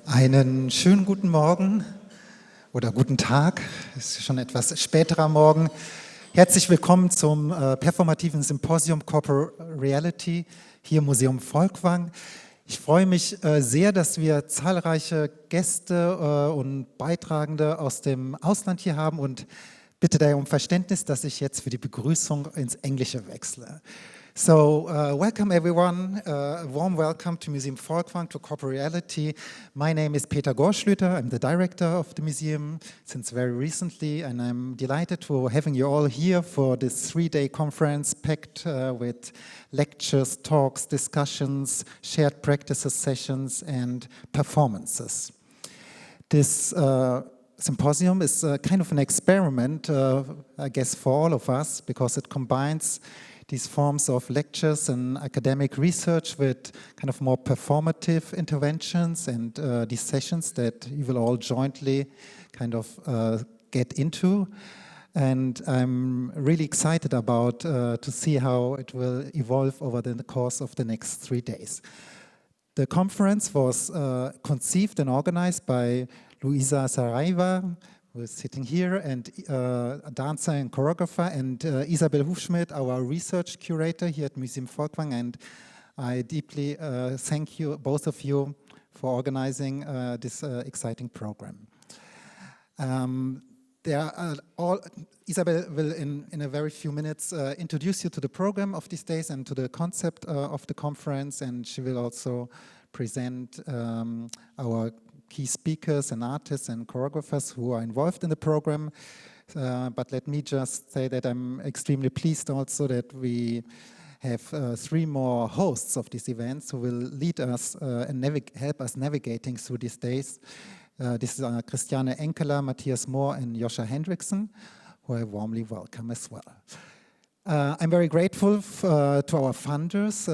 Einen schönen guten Morgen oder guten Tag, es ist schon etwas späterer Morgen. Herzlich willkommen zum performativen Symposium Corporeality hier im Museum Folkwang. Ich freue mich sehr, dass wir zahlreiche Gäste und Beitragende aus dem Ausland hier haben und bitte daher um Verständnis, dass ich jetzt für die Begrüßung ins Englische wechsle. So, welcome everyone, a warm welcome to Museum Folkwang, to Corporeality. My name is Peter Gorschlüter, I'm the director of the museum since very recently, and I'm delighted to having you all here for this 3-day conference packed with lectures, talks, discussions, shared practices sessions and performances. This symposium is kind of an experiment, I guess, for all of us, because it combines these forms of lectures and academic research with kind of more performative interventions and these sessions that you will all jointly kind of get into. And I'm really excited about to see how it will evolve over the course of the next 3 days. The conference was conceived and organized by Luisa Saraiva, who is sitting here, and a dancer and choreographer, and Isabel Hufschmidt, our research curator here at Museum Folkwang, and I deeply thank you, both of you, for organizing this exciting program. Isabel will, in a very few minutes, introduce you to the program of these days and to the concept of the conference, and she will also present our key speakers and artists and choreographers who are involved in the program. But let me just say that I'm extremely pleased also that we have 3 more hosts of these events who will lead us and help us navigating through these days. This is Christiane Enkeler, Matthias Mohr, and Joscha Hendrickson, who I warmly welcome as well. I'm very grateful to our funders.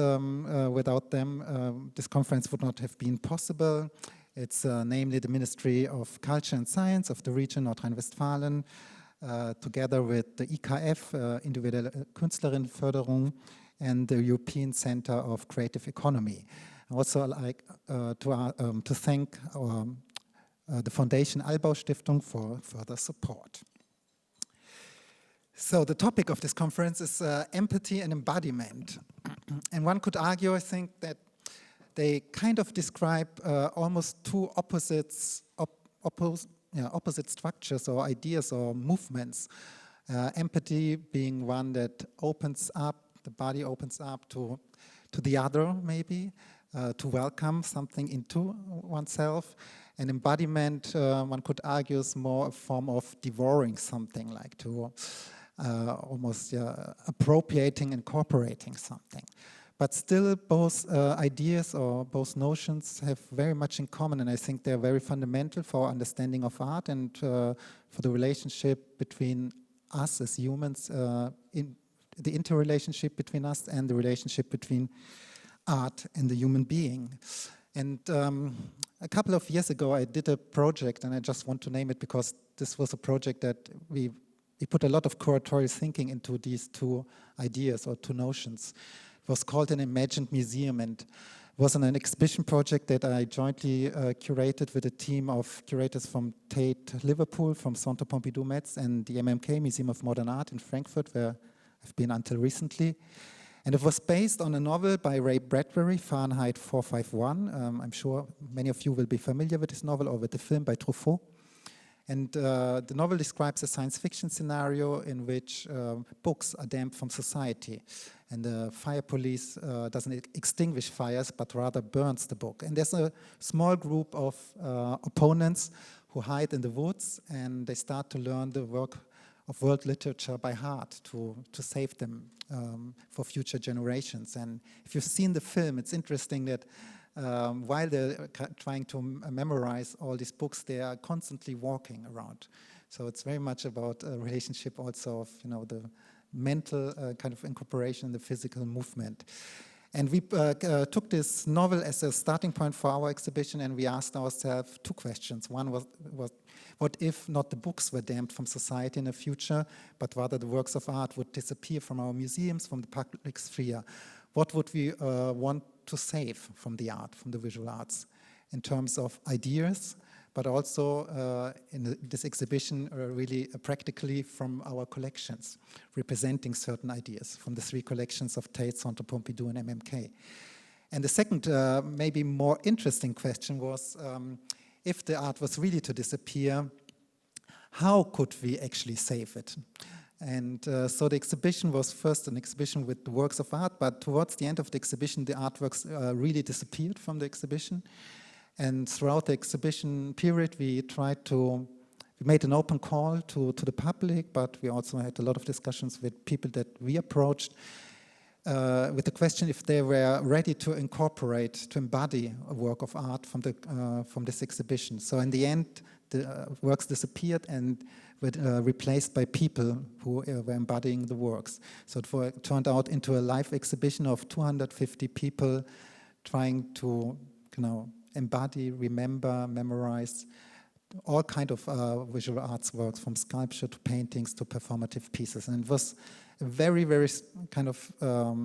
Without them, this conference would not have been possible. It's namely the Ministry of Culture and Science of the region Nordrhein-Westfalen, together with the IKF, Individuelle Künstlerinnenförderung, and the European Center of Creative Economy. I also like to thank the Foundation Albau Stiftung for further support. So the topic of this conference is empathy and embodiment. And one could argue, I think, that they kind of describe almost 2 opposite structures or ideas or movements. Empathy being one that opens up, the body opens up to the other, maybe, to welcome something into oneself. And embodiment, one could argue, is more a form of devouring something, like to almost appropriating, incorporating something. But still, both ideas or both notions have very much in common, and I think they're very fundamental for our understanding of art and for the relationship between us as humans, in the interrelationship between us and the relationship between art and the human being. And a couple of years ago, I did a project, and I just want to name it because this was a project that we put a lot of curatorial thinking into these 2 ideas or 2 notions. It was called an Imagined Museum, and it was an exhibition project that I jointly curated with a team of curators from Tate Liverpool, from Centre Pompidou Metz, and the MMK, Museum of Modern Art in Frankfurt, where I've been until recently. And it was based on a novel by Ray Bradbury, Fahrenheit 451. I'm sure many of you will be familiar with this novel or with the film by Truffaut. And the novel describes a science fiction scenario in which books are damned from society. And the fire police doesn't extinguish fires, but rather burns the book. And there's a small group of opponents who hide in the woods, and they start to learn the work of world literature by heart to save them for future generations. And if you've seen the film, it's interesting that while they're trying to memorize all these books, they are constantly walking around. So it's very much about a relationship also of, the mental kind of incorporation in the physical movement. And we took this novel as a starting point for our exhibition, and we asked ourselves 2 questions. One was what if not the books were damned from society in the future, but rather the works of art would disappear from our museums, from the public sphere? What would we want to save from the art, from the visual arts? in terms of ideas, but also in this exhibition really practically from our collections, representing certain ideas from the 3 collections of Tate, Centre Pompidou and MMK. And the second, maybe more interesting question was, if the art was really to disappear, how could we actually save it? And so the exhibition was first an exhibition with the works of art, but towards the end of the exhibition, the artworks really disappeared from the exhibition. And throughout the exhibition period, we made an open call to the public, but we also had a lot of discussions with people that we approached with the question if they were ready to incorporate, to embody a work of art from this exhibition. So in the end, the works disappeared and were replaced by people who were embodying the works. So it turned out into a live exhibition of 250 people trying to, embody, remember, memorize all kind of visual arts works, from sculpture to paintings to performative pieces. And it was a very, very kind of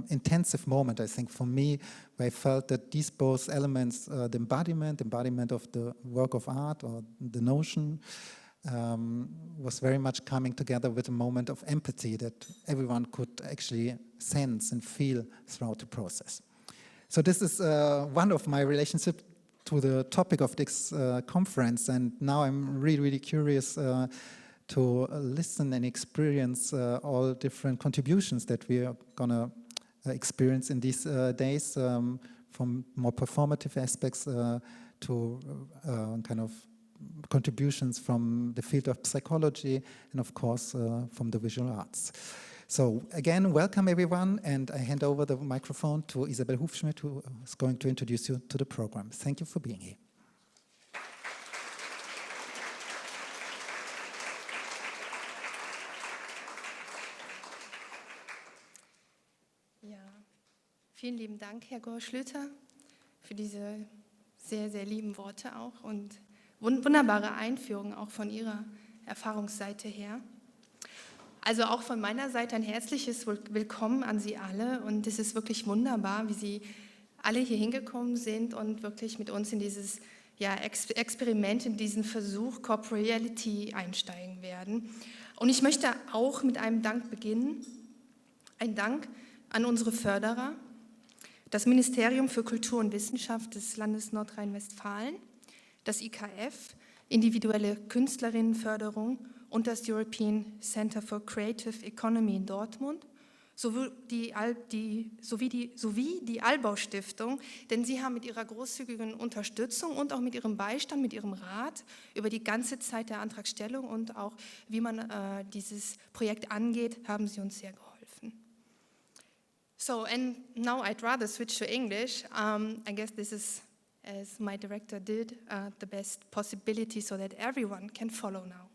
intensive moment, I think, for me, where I felt that these both elements, the embodiment of the work of art or the notion, was very much coming together with a moment of empathy that everyone could actually sense and feel throughout the process. So this is one of my relationships to the topic of this conference, and now I'm really, really curious to listen and experience all different contributions that we are going to experience in these days, from more performative aspects to kind of contributions from the field of psychology and of course from the visual arts. So again, welcome everyone, and I hand over the microphone to Isabel Hufschmidt, who is going to introduce you to the program. Thank you for being here. Ja, vielen lieben Dank, Herr Schlüter, für diese sehr, sehr lieben Worte auch und wunderbare Einführung auch von Ihrer Erfahrungsseite her. Also auch von meiner Seite ein herzliches Willkommen an Sie alle, und es ist wirklich wunderbar, wie Sie alle hier hingekommen sind und wirklich mit uns in dieses Experiment, in diesen Versuch Corporeality einsteigen werden. Und ich möchte auch mit einem Dank beginnen, ein Dank an unsere Förderer, das Ministerium für Kultur und Wissenschaft des Landes Nordrhein-Westfalen, das IKF, individuelle Künstlerinnenförderung, und das European Center for Creative Economy in Dortmund, sowie die Allbau-Stiftung, denn sie haben mit ihrer großzügigen Unterstützung und auch mit ihrem Beistand, mit ihrem Rat über die ganze Zeit der Antragstellung und auch wie man dieses Projekt angeht, haben sie uns sehr geholfen. So, and now I'd rather switch to English. I guess this is, as my director did, the best possibility so that everyone can follow now.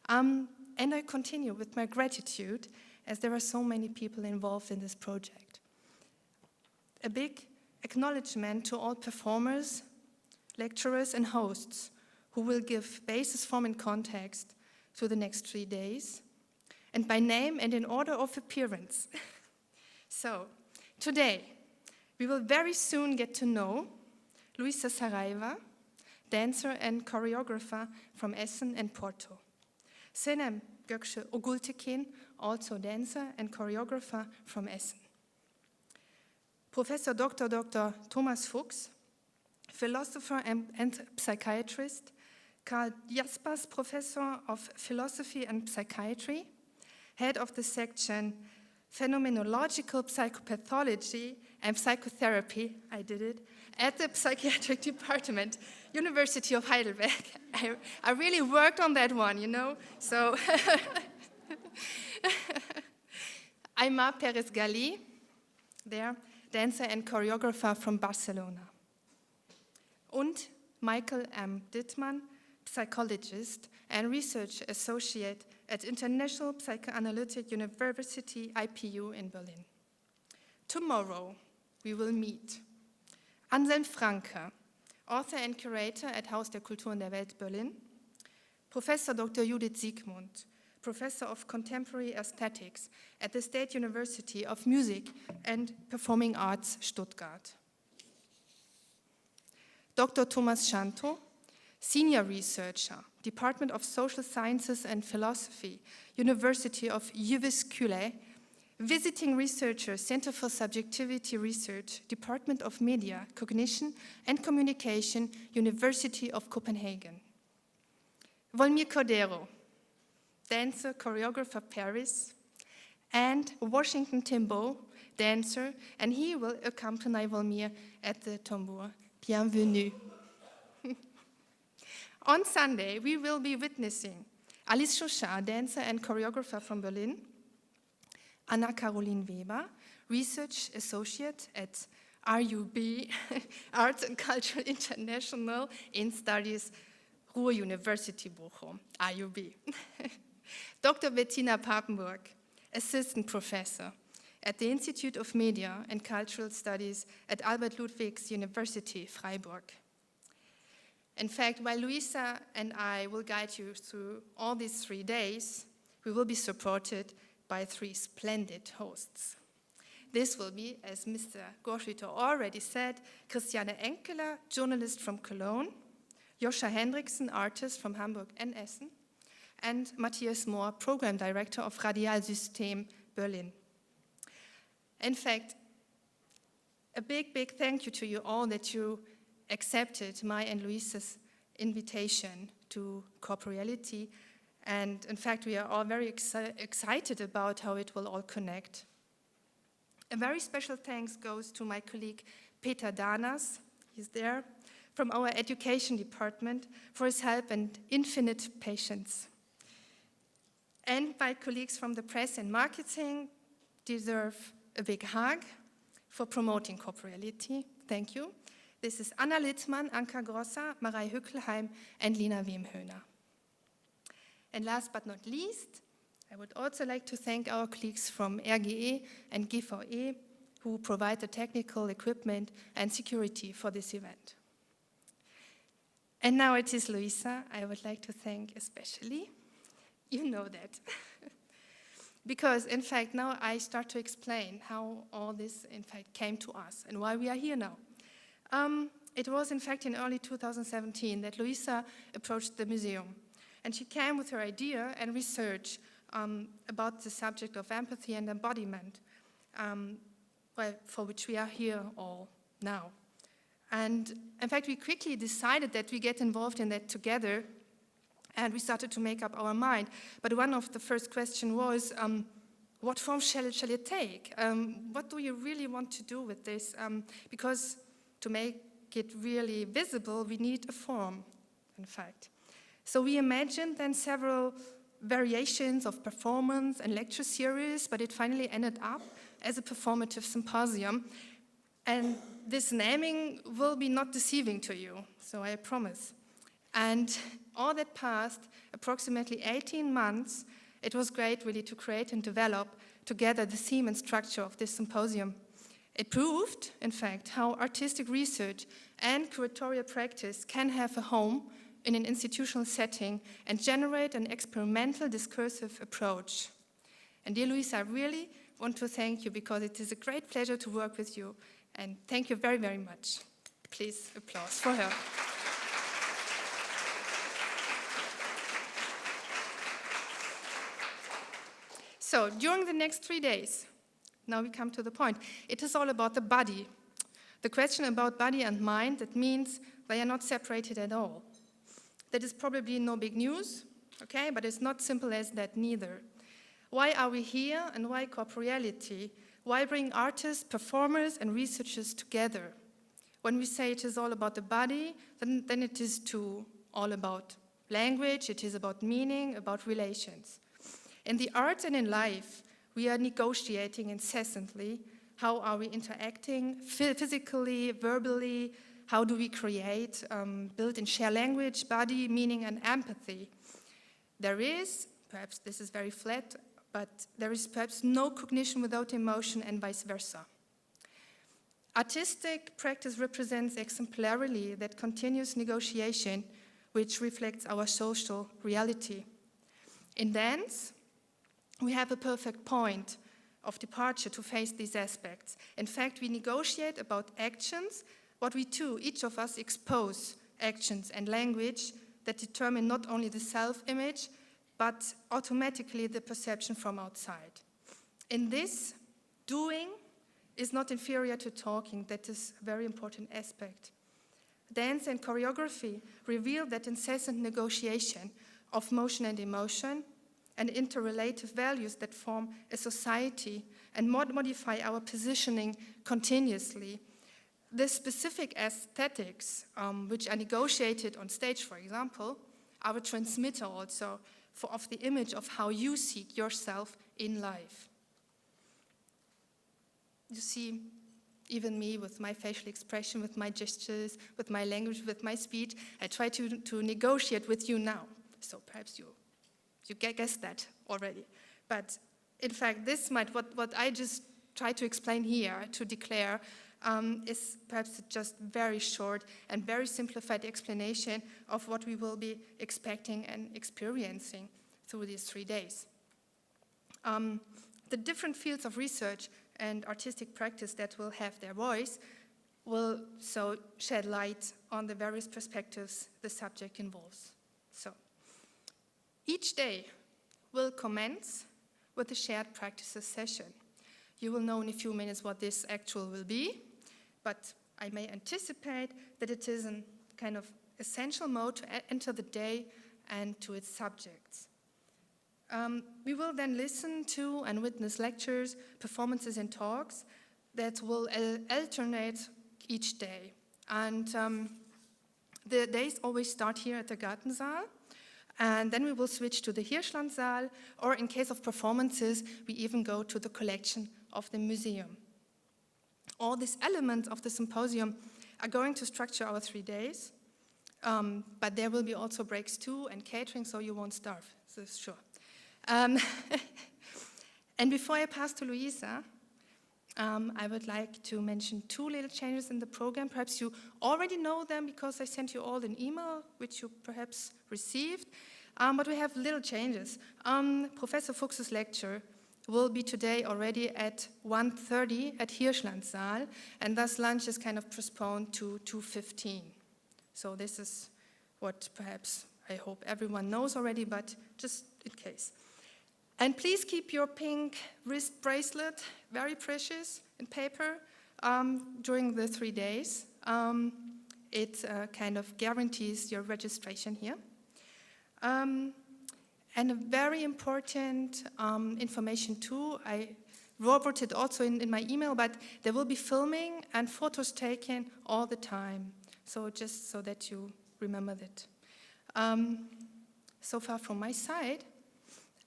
And I continue with my gratitude, as there are so many people involved in this project. A big acknowledgement to all performers, lecturers and hosts who will give basis, form and context to the next 3 days, and by name and in order of appearance. So, today we will very soon get to know Luisa Saraiva, dancer and choreographer from Essen and Porto. Senem Gökçe Ogultekin, also dancer and choreographer from Essen. Professor Dr. Thomas Fuchs, philosopher and psychiatrist. Karl Jaspers, professor of philosophy and psychiatry, head of the section Phenomenological Psychopathology and Psychotherapy, I did it, at the Psychiatric Department, University of Heidelberg. I really worked on that one, you know, so. Aimar Pérez Galí, there, dancer and choreographer from Barcelona. Und Michael M. Dittmann, psychologist and research associate at International Psychoanalytic University, IPU in Berlin. Tomorrow, we will meet Anselm Franke, author and curator at Haus der Kultur und der Welt Berlin, Professor Dr. Judith Siegmund, professor of contemporary aesthetics at the State University of Music and Performing Arts, Stuttgart. Dr. Thomas Schanto, Senior Researcher, Department of Social Sciences and Philosophy, University of Jyväskylä, Visiting Researcher, Center for Subjectivity Research, Department of Media, Cognition and Communication, University of Copenhagen. Volmir Cordeiro, dancer, choreographer, Paris, and Washington Timbo, dancer, and he will accompany Volmir at the tambour. Bienvenue. On Sunday, we will be witnessing Alice Chauchat, dancer and choreographer from Berlin, Anna Caroline Weber, research associate at RUB, Arts and Culture International in Studies, Ruhr University Bochum, RUB. Dr. Bettina Papenburg, assistant professor at the Institute of Media and Cultural Studies at Albert Ludwigs University, Freiburg. In fact, while Luisa and I will guide you through all these 3 days, we will be supported by 3 splendid hosts. This will be, as Mr. Gorschüter already said, Christiane Enkeler, journalist from Cologne, Joscha Hendriksen, artist from Hamburg and Essen, and Matthias Mohr, program director of Radialsystem Berlin. In fact, a big, big thank you to you all that you accepted my and Luisa's invitation to Corporeality. And in fact, we are all very excited about how it will all connect. A very special thanks goes to my colleague Peter Danas, he's there, from our education department for his help and infinite patience. And my colleagues from the press and marketing deserve a big hug for promoting Corporeality. Thank you. This is Anna Littmann, Anka Grosser, Marei Hückelheim, and Lina Wemhöhner. And last but not least, I would also like to thank our colleagues from RGE and GVE who provide the technical equipment and security for this event. And now it is Luisa I would like to thank especially. You know that. Because, in fact, now I start to explain how all this, in fact, came to us and why we are here now. It was, in fact, in early 2017 that Luisa approached the museum. And she came with her idea and research about the subject of empathy and embodiment, for which we are here all now. And, in fact, we quickly decided that we get involved in that together. And we started to make up our mind. But one of the first questions was, what form shall it take? What do you really want to do with this? Because to make it really visible, we need a form, in fact. So we imagined then several variations of performance and lecture series, but it finally ended up as a performative symposium. And this naming will be not deceiving to you, so I promise. And all that passed, approximately 18 months, it was great really to create and develop together the theme and structure of this symposium. It proved, in fact, how artistic research and curatorial practice can have a home in an institutional setting and generate an experimental discursive approach. And dear Luisa, I really want to thank you because it is a great pleasure to work with you. And thank you very, very much. Please applause for her. So during the next 3 days, now we come to the point, it is all about the body. The question about body and mind, that means they are not separated at all. That is probably no big news, okay, but it's not simple as that neither. Why are we here and why corporeality? Why bring artists, performers, and researchers together? When we say it is all about the body, then it is too all about language, it is about meaning, about relations. In the arts and in life, we are negotiating incessantly. How are we interacting physically, verbally? How do we create, build and share language, body, meaning, and empathy? There is, perhaps this is very flat, but there is perhaps no cognition without emotion and vice versa. Artistic practice represents exemplarily that continuous negotiation which reflects our social reality. In dance, we have a perfect point of departure to face these aspects. In fact, we negotiate about actions what we do, each of us expose actions and language that determine not only the self-image, but automatically the perception from outside. In this, doing is not inferior to talking. That is a very important aspect. Dance and choreography reveal that incessant negotiation of motion and emotion and interrelative values that form a society and modify our positioning continuously. The specific aesthetics, which are negotiated on stage, for example, are a transmitter also of the image of how you seek yourself in life. You see, even me with my facial expression, with my gestures, with my language, with my speech, I try to negotiate with you now. So perhaps you guessed that already. But in fact, this might, what I just try to explain here, to declare, is perhaps just very short and very simplified explanation of what we will be expecting and experiencing through these 3 days. The different fields of research and artistic practice that will have their voice will so shed light on the various perspectives the subject involves. So, each day will commence with a shared practices session. You will know in a few minutes what this actual will be, but I may anticipate that it is a kind of essential mode to enter the day and to its subjects. We will then listen to and witness lectures, performances, and talks that will alternate each day. And the days always start here at the Gartensaal, and then we will switch to the Hirschlandsaal, or in case of performances, we even go to the collection of the museum. All these elements of the symposium are going to structure our 3 days, but there will be also breaks too and catering, so you won't starve, this is sure. And before I pass to Luisa, I would like to mention 2 little changes in the program. Perhaps you already know them because I sent you all an email, which you perhaps received, but we have little changes. Professor Fuchs's lecture will be today already at 1:30 at Hirschlandsaal, and thus lunch is kind of postponed to 2:15. So this is what perhaps I hope everyone knows already, but just in case. And please keep your pink wrist bracelet, very precious, in paper, during the 3 days. It kind of guarantees your registration here. And a very important information too, I wrote it also in my email, but there will be filming and photos taken all the time. So just so that you remember that. So far from my side,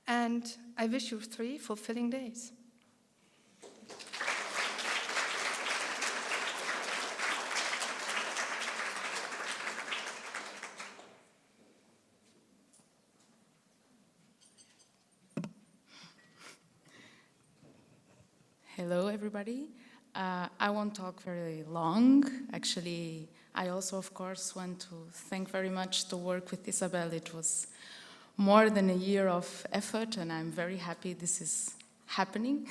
and I wish you 3 fulfilling days. Hello, everybody. I won't talk very long. Actually, I also, of course, want to thank very much the work with Isabel. It was more than a year of effort, and I'm very happy this is happening.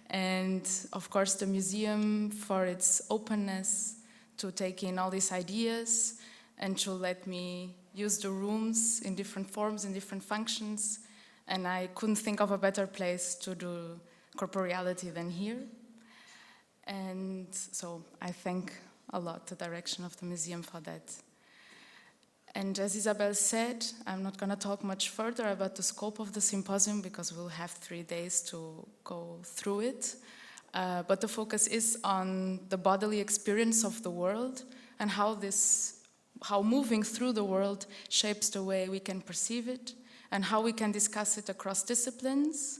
And, of course, the museum for its openness to take in all these ideas and to let me use the rooms in different forms, in different functions. And I couldn't think of a better place to do Corporeality than here. And so I thank a lot the direction of the museum for that. And as Isabel said, I'm not going to talk much further about the scope of the symposium because we'll have 3 days to go through it. But the focus is on the bodily experience of the world and how moving through the world shapes the way we can perceive it and how we can discuss it across disciplines.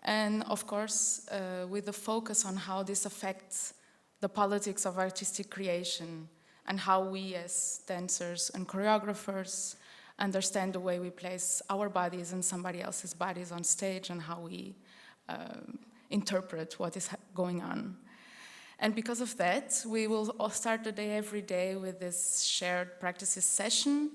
And of course, with the focus on how this affects the politics of artistic creation and how we as dancers and choreographers understand the way we place our bodies and somebody else's bodies on stage and how we interpret what is going on. And because of that, we will all start the day every day with this shared practices session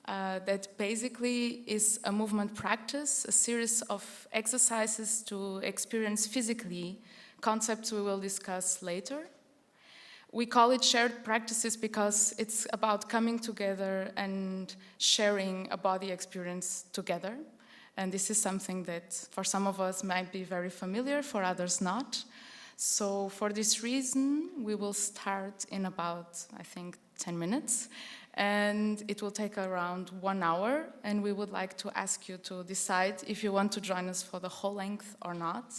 that basically is a movement practice, a series of exercises to experience physically concepts we will discuss later. We call it shared practices because it's about coming together and sharing a body experience together. And this is something that for some of us might be very familiar, for others not. So for this reason, we will start in about, I think, 10 minutes. And it will take around 1 hour. And we would like to ask you to decide if you want to join us for the whole length or not.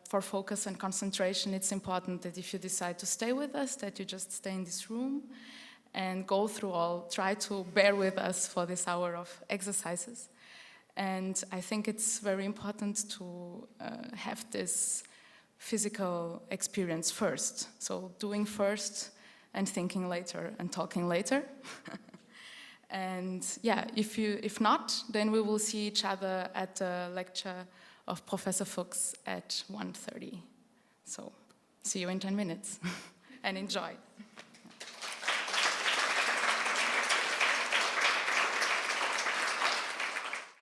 For focus and concentration, it's important that if you decide to stay with us, that you just stay in this room and go through try to bear with us for this hour of exercises. And I think it's very important to have this physical experience first. So doing first and thinking later and talking later. And yeah, if not, then we will see each other at the lecture of Professor Fuchs at 1:30. So see you in 10 minutes and enjoy.